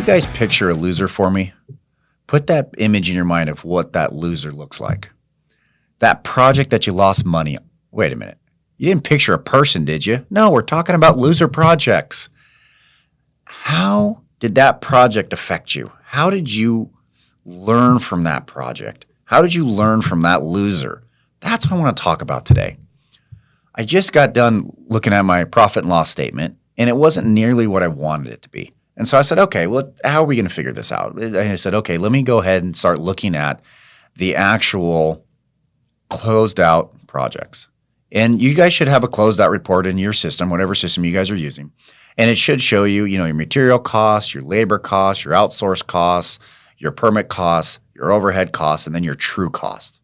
guys picture a loser for me? Put that image in your mind of what that loser looks like. That project that you lost money on. Wait a minute. You didn't picture a person, did you? No, we're talking about loser projects. How did that project affect you? How did you learn from that project? How did you learn from that loser? That's what I want to talk about today. I just got done looking at my profit and loss statement, and it wasn't nearly what I wanted it to be. And so I said, okay, well, how are we going to figure this out? And I said, okay, let me go ahead and start looking at the actual closed out projects. And you guys should have a closed out report in your system, whatever system you guys are using. And it should show you, your material costs, your labor costs, your outsource costs, your permit costs, your overhead costs, and then your true costs.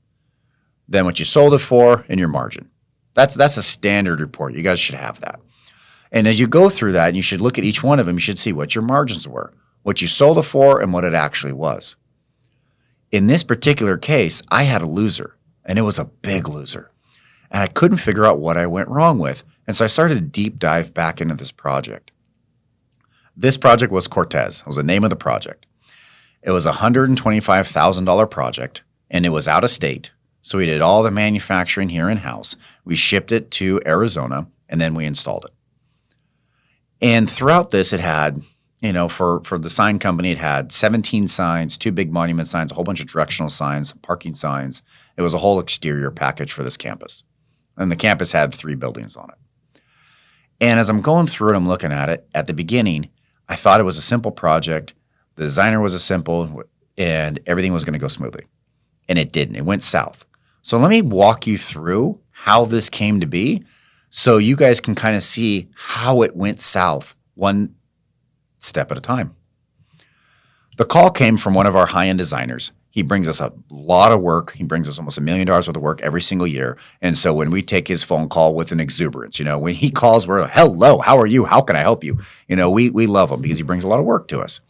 Then what you sold it for and your margin. That's a standard report. You guys should have that. And as you go through that, you should look at each one of them. You should see what your margins were, what you sold it for, and what it actually was. In this particular case, I had a loser, and it was a big loser. And I couldn't figure out what I went wrong with. And so I started to deep dive back into this project. This project was Cortez. It was the name of the project. It was a $125,000 project, and it was out of state. So we did all the manufacturing here in-house. We shipped it to Arizona, and then we installed it. And throughout this, it had, for the sign company, it had 17 signs, 2 big monument signs, a whole bunch of directional signs, parking signs. It was a whole exterior package for this campus. And the campus had 3 buildings on it. And as I'm going through it, I'm looking at it. At the beginning, I thought it was a simple project. The designer was a simple, and everything was going to go smoothly. And it didn't. It went south. So let me walk you through how this came to be so you guys can kind of see how it went south one step at a time. The call came from one of our high-end designers. He brings us a lot of work. He brings us almost $1 million worth of work every single year. And so when we take his phone call with an exuberance, when he calls, we're like, hello, how are you? How can I help you? We love him because he brings a lot of work to us.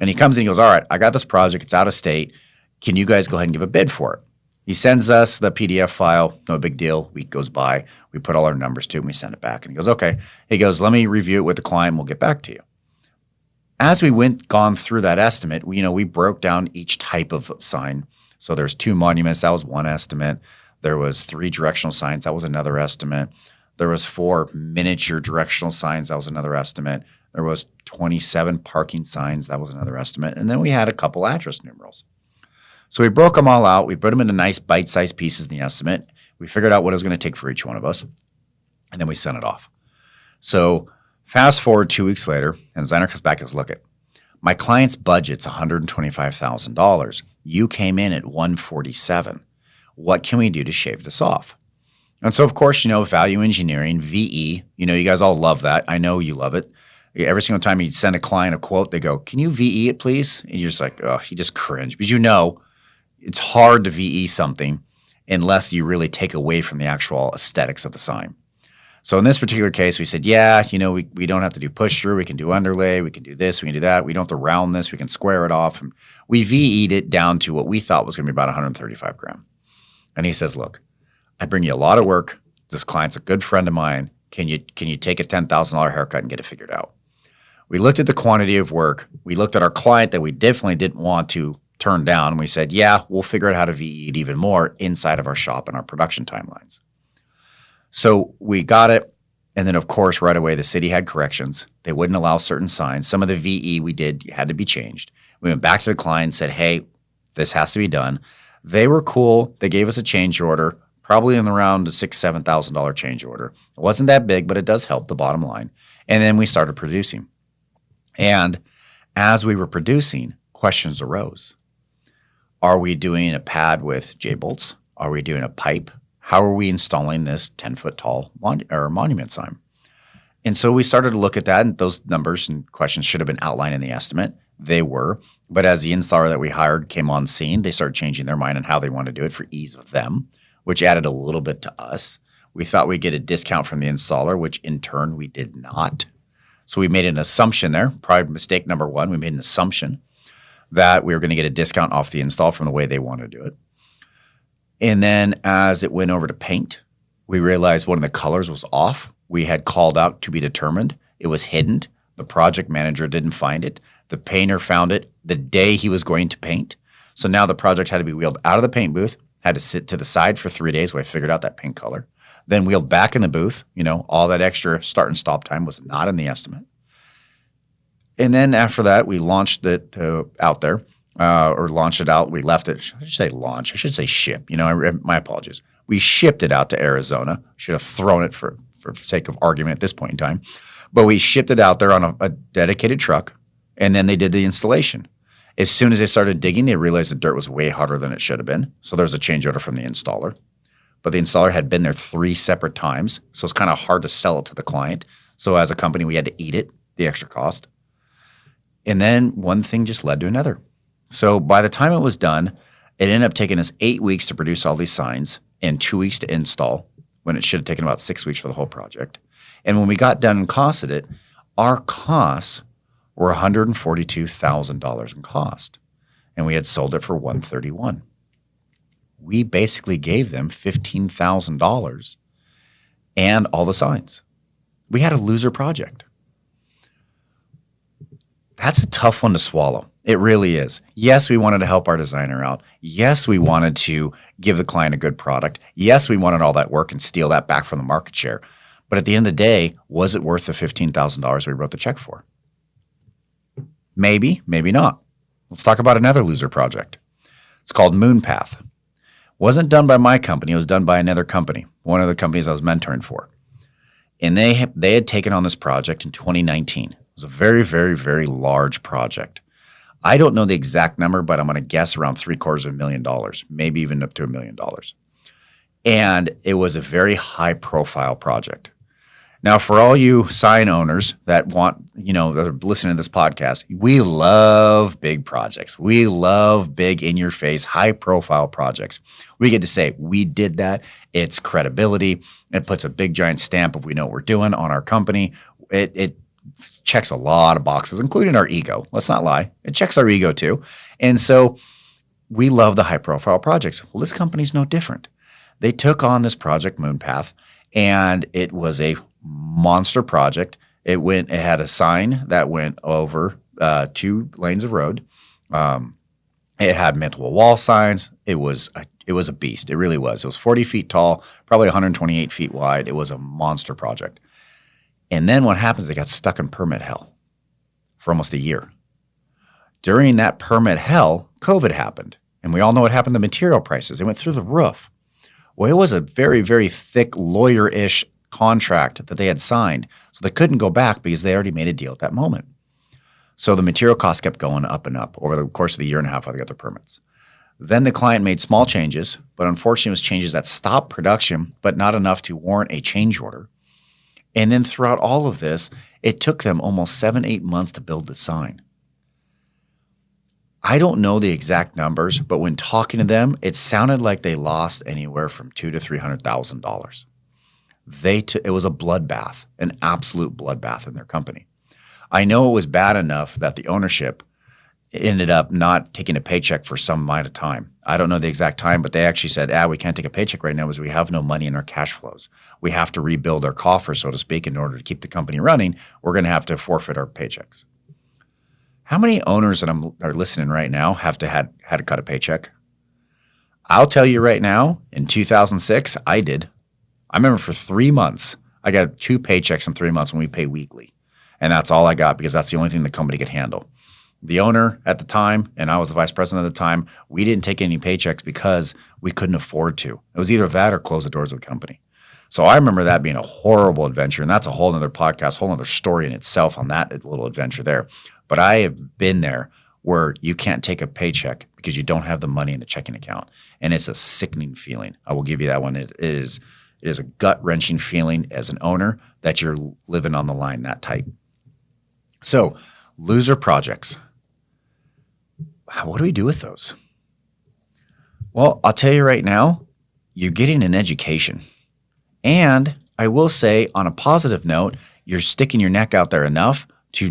And he comes and he goes, all right, I got this project. It's out of state. Can you guys go ahead and give a bid for it? He sends us the PDF file. No big deal. Week goes by. We put all our numbers to him. We send it back. And he goes, okay. He goes, let me review it with the client. We'll get back to you. As we gone through that estimate, we broke down each type of sign. So there's 2 monuments. That was one estimate. There was 3 directional signs. That was another estimate. There was 4 miniature directional signs. That was another estimate. There was 27 parking signs. That was another estimate. And then we had a couple address numerals. So we broke them all out. We put them into nice bite-sized pieces in the estimate. We figured out what it was going to take for each one of us. And then we sent it off. So fast forward 2 weeks later, and the designer comes back and goes, look, my client's budget's $125,000. You came in at $147,000. What can we do to shave this off? And so, of course, value engineering, VE, you guys all love that. I know you love it. Every single time you send a client a quote, they go, can you VE it, please? And you're just like, oh, you just cringe. Because it's hard to VE something unless you really take away from the actual aesthetics of the sign. So in this particular case, we said, we don't have to do push through. We can do underlay. We can do this. We can do that. We don't have to round this. We can square it off. And we VE'd it down to what we thought was going to be about 135 grand. And he says, look, I bring you a lot of work. This client's a good friend of mine. Can you take a $10,000 haircut and get it figured out? We looked at the quantity of work. We looked at our client that we definitely didn't want to turn down. And we said, we'll figure out how to VE it even more inside of our shop and our production timelines. So we got it. And then, of course, right away, the city had corrections. They wouldn't allow certain signs. Some of the VE we did had to be changed. We went back to the client and said, hey, this has to be done. They were cool. They gave us a change order, probably in around a $6,000, $7,000 change order. It wasn't that big, but it does help the bottom line. And then we started producing. And as we were producing, questions arose. Are we doing a pad with J-bolts? Are we doing a pipe? How are we installing this 10-foot tall monument sign? And so we started to look at that, and those numbers and questions should have been outlined in the estimate. They were. But as the installer that we hired came on scene, they started changing their mind on how they want to do it for ease of them, which added a little bit to us. We thought we'd get a discount from the installer, which in turn we did not. So we made an assumption there. Probably mistake number 1, we made an assumption that we were going to get a discount off the install from the way they want to do it. And then as it went over to paint, we realized one of the colors was off. We had called out to be determined. It was hidden. The project manager didn't find it. The painter found it the day he was going to paint. So now the project had to be wheeled out of the paint booth, had to sit to the side for 3 days while I figured out that paint color, then wheeled back in the booth. All that extra start and stop time was not in the estimate. And then after that, we launched it out there, or launched it out. We left it. I should say launch. I should say ship. My apologies. We shipped it out to Arizona. Should have thrown it for sake of argument at this point in time. But we shipped it out there on a dedicated truck, and then they did the installation. As soon as they started digging, they realized the dirt was way harder than it should have been. So there was a change order from the installer. But the installer had been there 3 separate times, so it's kind of hard to sell it to the client. So as a company, we had to eat it, the extra cost. And then one thing just led to another. So by the time it was done, it ended up taking us 8 weeks to produce all these signs and 2 weeks to install, when it should have taken about 6 weeks for the whole project. And when we got done and costed it, our costs were $142,000 in cost. And we had sold it for $131,000. We basically gave them $15,000 and all the signs. We had a loser project. That's a tough one to swallow. It really is. Yes, we wanted to help our designer out. Yes, we wanted to give the client a good product. Yes, we wanted all that work and steal that back from the market share. But at the end of the day, was it worth the $15,000 we wrote the check for? Maybe, maybe not. Let's talk about another loser project. It's called Moonpath. Wasn't done by my company. It was done by another company, one of the companies I was mentoring for. And they had taken on this project in 2019. It was a very, very, very large project. I don't know the exact number, but I'm going to guess around $750,000, maybe even up to $1 million. And it was a very high-profile project. Now, for all you sign owners that want, that are listening to this podcast, we love big projects. We love big, in-your-face, high-profile projects. We get to say, we did that. It's credibility. It puts a big, giant stamp of we know what we're doing on our company. It checks a lot of boxes, including our ego. Let's not lie. It checks our ego, too. And so we love the high-profile projects. Well, this company's no different. They took on this project, Moonpath, and it was a monster project. It had a sign that went over 2 lanes of road. It had multiple wall signs. It was a beast. It really was. It was 40 feet tall, probably 128 feet wide. It was a monster project. And then what happens? They got stuck in permit hell for almost a year. During that permit hell, COVID happened, and we all know what happened to material prices. They went through the roof. Well, it was a very, very thick lawyer-ish contract that they had signed, so they couldn't go back because they already made a deal at that moment. So the material costs kept going up and up over the course of the year and a half while they got their permits. Then the client made small changes, but unfortunately it was changes that stopped production, but not enough to warrant a change order. And then throughout all of this, it took them almost 7-8 months to build the sign. I don't know the exact numbers, but when talking to them, it sounded like they lost anywhere from $200,000 to $300,000. It was a bloodbath, an absolute bloodbath in their company. I know it was bad enough that the ownership ended up not taking a paycheck for some amount of time. I don't know the exact time, but they actually said, we can't take a paycheck right now because we have no money in our cash flows. We have to rebuild our coffers, so to speak, in order to keep the company running. We're going to have to forfeit our paychecks. How many owners that are listening right now had to cut a paycheck? I'll tell you right now, in 2006, I did. I remember for 3 months, I got 2 paychecks in 3 months when we pay weekly. And that's all I got because that's the only thing the company could handle. The owner at the time, and I was the vice president at the time, we didn't take any paychecks because we couldn't afford to. It was either that or close the doors of the company. So I remember that being a horrible adventure, and that's a whole other podcast, whole other story in itself on that little adventure there. But I have been there where you can't take a paycheck because you don't have the money in the checking account. And it's a sickening feeling. I will give you that one. It is a gut-wrenching feeling as an owner that you're living on the line that tight. So, loser projects. What do we do with those? Well, I'll tell you right now, you're getting an education. And I will say, on a positive note, you're sticking your neck out there enough to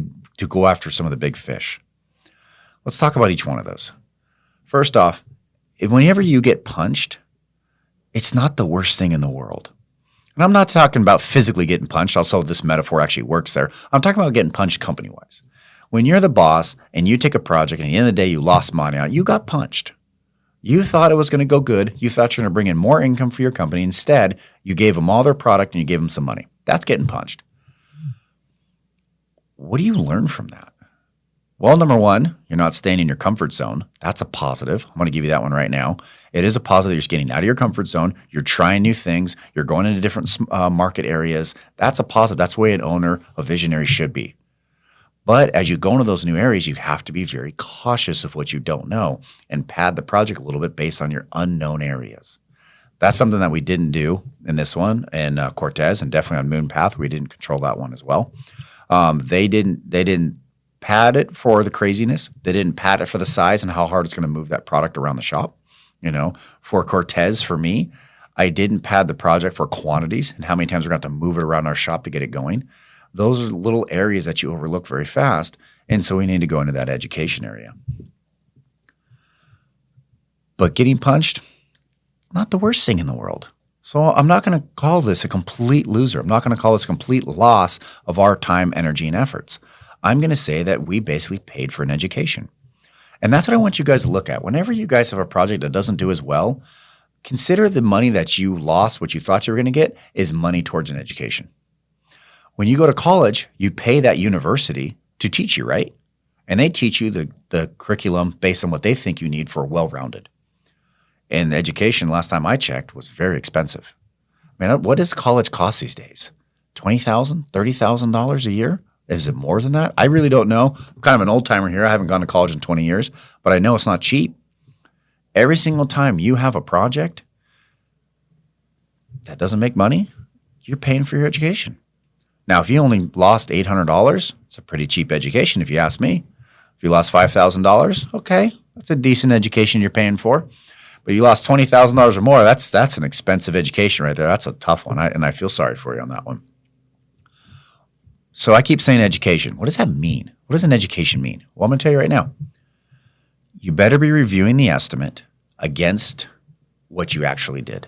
go after some of the big fish. Let's talk about each one of those. First off, whenever you get punched, it's not the worst thing in the world. And I'm not talking about physically getting punched, also this metaphor actually works there. I'm talking about getting punched company-wise. When you're the boss and you take a project and at the end of the day you lost money on it, you got punched. You thought it was going to go good. You thought you're going to bring in more income for your company. Instead, you gave them all their product and you gave them some money. That's getting punched. What do you learn from that? Well, number one, you're not staying in your comfort zone. That's a positive. I'm going to give you that one right now. It is a positive. You're getting out of your comfort zone. You're trying new things. You're going into different market areas. That's a positive. That's the way an owner, a visionary should be. But as you go into those new areas, you have to be very cautious of what you don't know and pad the project a little bit based on your unknown areas. That's something that we didn't do in this one, and Cortez, and definitely on Moon Path, we didn't control that one as well. They didn't pad it for the craziness. They didn't pad it for the size and how hard it's going to move that product around the shop. For Cortez, for me, I didn't pad the project for quantities and how many times we're going to have to move it around our shop to get it going. Those are little areas that you overlook very fast, and so we need to go into that education area. But getting punched, not the worst thing in the world. So I'm not going to call this a complete loser. I'm not going to call this a complete loss of our time, energy, and efforts. I'm going to say that we basically paid for an education. And that's what I want you guys to look at. Whenever you guys have a project that doesn't do as well, consider the money that you lost, what you thought you were going to get, is money towards an education. When you go to college, you pay that university to teach you, right? And they teach you the curriculum based on what they think you need for well-rounded. And education, last time I checked, was very expensive. Man, what does college cost these days? $20,000, $30,000 a year? Is it more than that? I really don't know. I'm kind of an old timer here. I haven't gone to college in 20 years, but I know it's not cheap. Every single time you have a project that doesn't make money, you're paying for your education. Now, if you only lost $800, it's a pretty cheap education if you ask me. If you lost $5,000, okay, that's a decent education you're paying for. But you lost $20,000 or more, that's an expensive education right there. That's a tough one, and I feel sorry for you on that one. So I keep saying education. What does that mean? What does an education mean? Well, I'm going to tell you right now. You better be reviewing the estimate against what you actually did.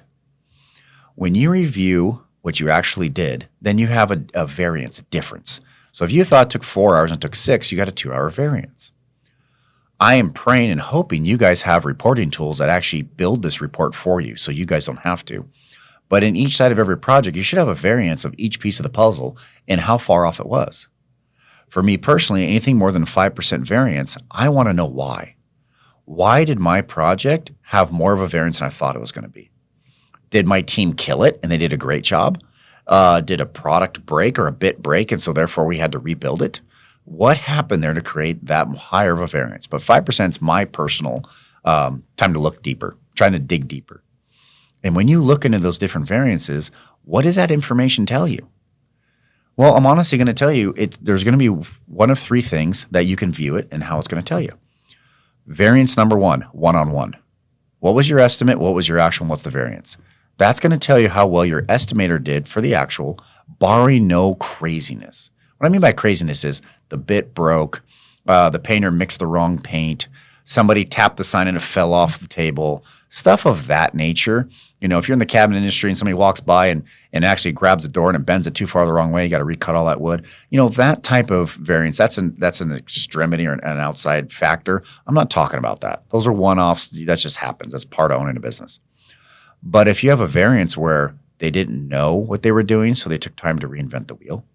When you review what you actually did, then you have a variance, a difference. So if you thought it took 4 hours and it took 6, you got a 2-hour variance. I am praying and hoping you guys have reporting tools that actually build this report for you so you guys don't have to. But in each side of every project, you should have a variance of each piece of the puzzle and how far off it was. For me personally, anything more than 5% variance, I want to know why. Why did my project have more of a variance than I thought it was going to be? Did my team kill it and they did a great job? Did a product break or a bit break and so therefore we had to rebuild it? What happened there to create that higher of a variance? But 5% is my personal time to look deeper, trying to dig deeper. And when you look into those different variances, what does that information tell you? Well, I'm honestly going to tell you there's going to be one of 3 things that you can view it and how it's going to tell you. Variance number 1, one-on-one. What was your estimate? What was your actual? And what's the variance? That's going to tell you how well your estimator did for the actual, barring no craziness. What I mean by craziness is the bit broke, the painter mixed the wrong paint, somebody tapped the sign and it fell off the table, stuff of that nature. If you're in the cabinet industry and somebody walks by and actually grabs the door and it bends it too far the wrong way, you got to recut all that wood. That type of variance, that's an extremity or an outside factor. I'm not talking about that. Those are one-offs. That just happens. That's part of owning a business. But if you have a variance where they didn't know what they were doing, so they took time to reinvent the wheel.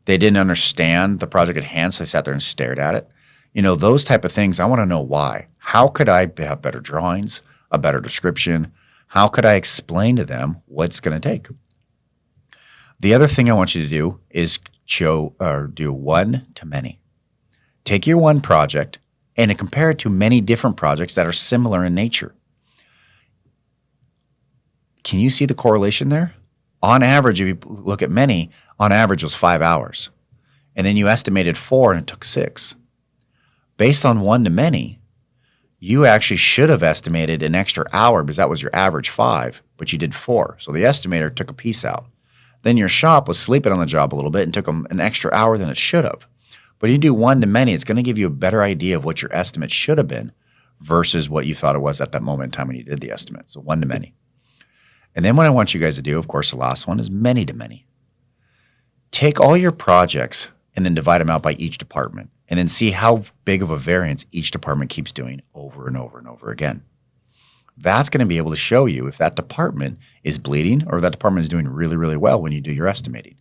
They didn't understand the project at hand, so they sat there and stared at it. Those type of things, I want to know why. How could I have better drawings, a better description? How could I explain to them what it's going to take? The other thing I want you to do is do one to many. Take your one project and compare it to many different projects that are similar in nature. Can you see the correlation there? On average, if you look at many, on average was 5 hours. And then you estimated 4 and it took 6. Based on one to many, you actually should have estimated an extra hour because that was your average 5, but you did 4. So the estimator took a piece out. Then your shop was sleeping on the job a little bit and took them an extra hour than it should have. But you do one to many, it's going to give you a better idea of what your estimate should have been versus what you thought it was at that moment in time when you did the estimate. So one to many. And then what I want you guys to do, of course, the last one is many to many. Take all your projects and then divide them out by each department. and then see how big of a variance each department keeps doing over and over and over again. That's going to be able to show you if that department is bleeding or that department is doing really, really well when you do your estimating.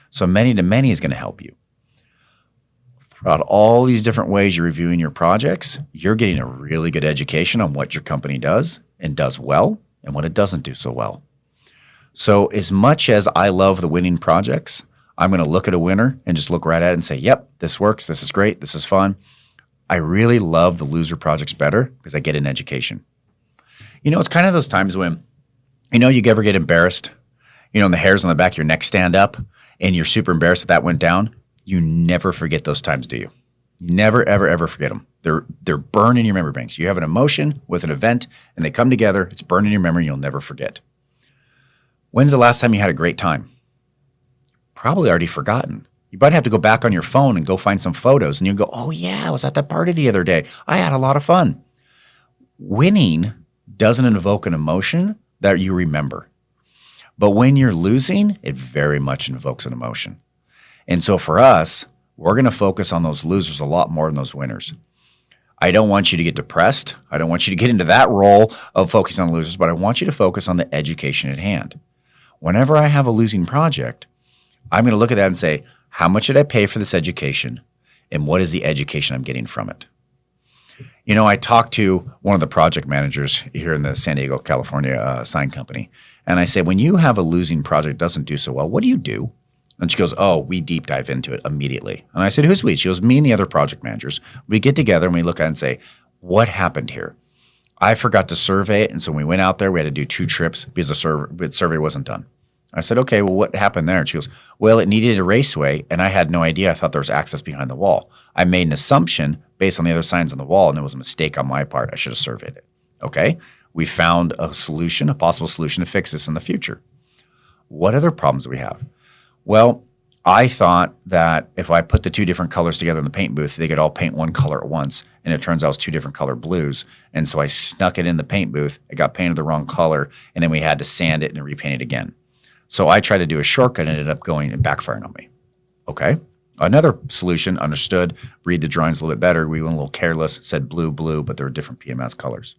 So many to many is going to help you. Throughout all these different ways you're reviewing your projects, you're getting a really good education on what your company does and does well and what it doesn't do so well. So as much as I love the winning projects, I'm going to look at a winner and just look right at it and say, yep, this works. This is great. This is fun. I really love the loser projects better because I get an education. It's kind of those times when, you ever get embarrassed, and the hairs on the back of your neck stand up and you're super embarrassed that went down. You never forget those times, do you? Never, ever, ever forget them. They're burned in your memory banks. You have an emotion with an event and they come together. It's burned in your memory. You'll never forget. When's the last time you had a great time? Probably already forgotten. You might have to go back on your phone and go find some photos and you go, oh yeah, I was at that party the other day. I had a lot of fun. Winning doesn't invoke an emotion that you remember. But when you're losing, it very much invokes an emotion. And so for us, we're going to focus on those losers a lot more than those winners. I don't want you to get depressed. I don't want you to get into that role of focusing on losers, but I want you to focus on the education at hand. Whenever I have a losing project, I'm going to look at that and say, how much did I pay for this education? And what is the education I'm getting from it? I talked to one of the project managers here in the San Diego, California sign company. And I said, when you have a losing project that doesn't do so well, what do you do? And she goes, oh, we deep dive into it immediately. And I said, who's we? She goes, me and the other project managers. We get together and we look at it and say, what happened here? I forgot to survey it. And so when we went out there, we had to do 2 trips because the survey wasn't done. I said, okay, well, what happened there? And she goes, well, it needed a raceway, and I had no idea. I thought there was access behind the wall. I made an assumption based on the other signs on the wall, and it was a mistake on my part. I should have surveyed it. Okay, we found a solution, a possible solution to fix this in the future. What other problems do we have? Well, I thought that if I put the 2 different colors together in the paint booth, they could all paint one color at once, and it turns out it was 2 different color blues. And so I snuck it in the paint booth. It got painted the wrong color, and then we had to sand it and repaint it again. So I tried to do a shortcut and ended up going and backfiring on me. Okay. Another solution, understood, read the drawings a little bit better. We went a little careless, said blue, but there were different PMS colors.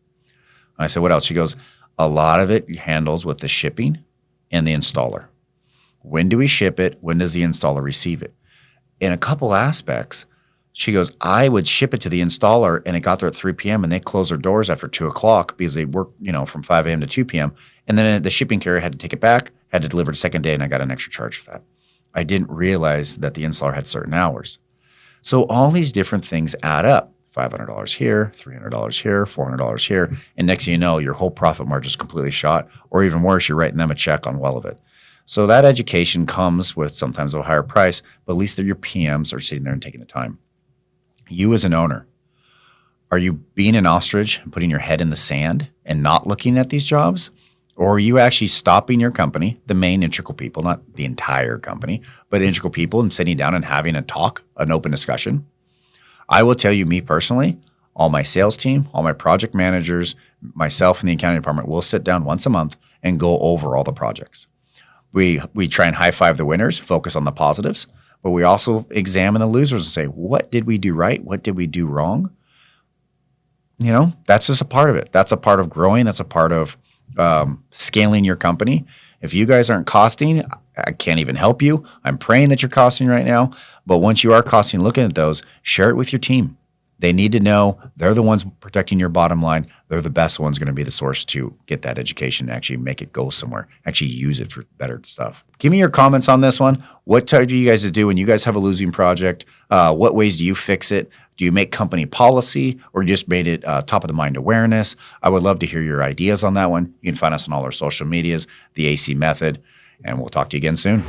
And I said, what else? She goes, a lot of it handles with the shipping and the installer. When do we ship it? When does the installer receive it? In a couple aspects, she goes, I would ship it to the installer and it got there at 3 p.m. and they close their doors after 2 o'clock because they work, from 5 a.m. to 2 p.m. And then the shipping carrier had to take it back, had to deliver the second day, and I got an extra charge for that. I didn't realize that the installer had certain hours. So all these different things add up. $500 here, $300 here, $400 here. And next thing you know, your whole profit margin is completely shot. Or even worse, you're writing them a check on well of it. So that education comes with sometimes a higher price, but at least your PMs are sitting there and taking the time. You as an owner, are you being an ostrich and putting your head in the sand and not looking at these jobs? Or are you actually stopping your company, the main integral people, not the entire company, but the integral people, and sitting down and having a talk, an open discussion? I will tell you, me personally, all my sales team, all my project managers, myself and the accounting department will sit down once a month and go over all the projects. We try and high five the winners, focus on the positives, but we also examine the losers and say, what did we do right? What did we do wrong? That's just a part of it. That's a part of growing. That's a part of scaling your company. If you guys aren't costing, I can't even help you. I'm praying that you're costing right now. But once you are costing, looking at those, share it with your team. They need to know they're the ones protecting your bottom line. They're the best ones going to be the source to get that education and actually make it go somewhere, actually use it for better stuff. Give me your comments on this one. What do you guys do when you guys have a losing project? What ways do you fix it? Do you make company policy or just made it top of the mind awareness? I would love to hear your ideas on that one. You can find us on all our social medias, the AC Method, and we'll talk to you again soon.